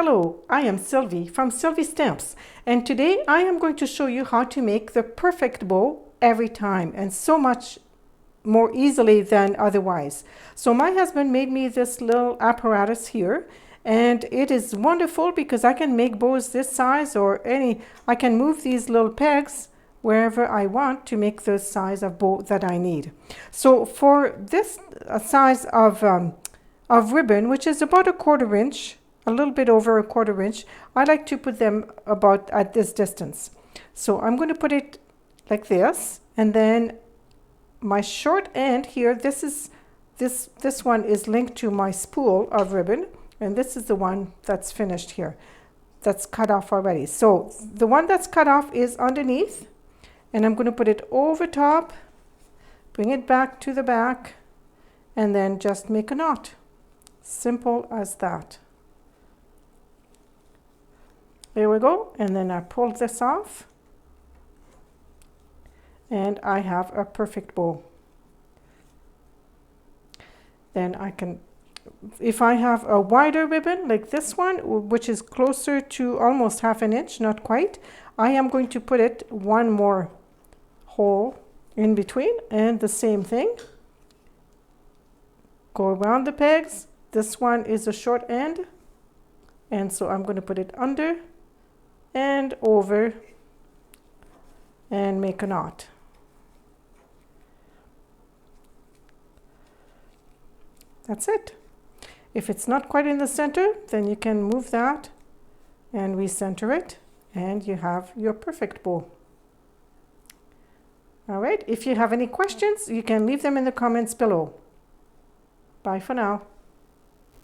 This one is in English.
Hello, I am Sylvie from Sylvie Stamps, and today I am going to show you how to make the perfect bow every time, and so much more easily than otherwise. So my husband made me this little apparatus here, and it is wonderful because I can make bows this size or I can move these little pegs wherever I want to make the size of bow that I need. So for this size of ribbon, which is about a 1/4 inch, a little bit over a 1/4 inch, I like to put them about at this distance. So I'm going to put it like this, and then my short end here, this one is linked to my spool of ribbon, and this is the one that's finished here, that's cut off already. So the one that's cut off is underneath, and I'm going to put it over top, bring it back to the back, and then just make a knot. Simple as that. There we go, and then I pull this off, and I have a perfect bow. Then I can, if I have a wider ribbon like this one, which is closer to almost 1/2 inch, not quite, I am going to put it one more hole in between, and the same thing. Go around the pegs. This one is a short end, and so I'm going to put it under and over and make a knot. That's it. If it's not quite in the center, then you can move that and recenter it, and you have your perfect bow. All right, if you have any questions, you can leave them in the comments below. Bye for now.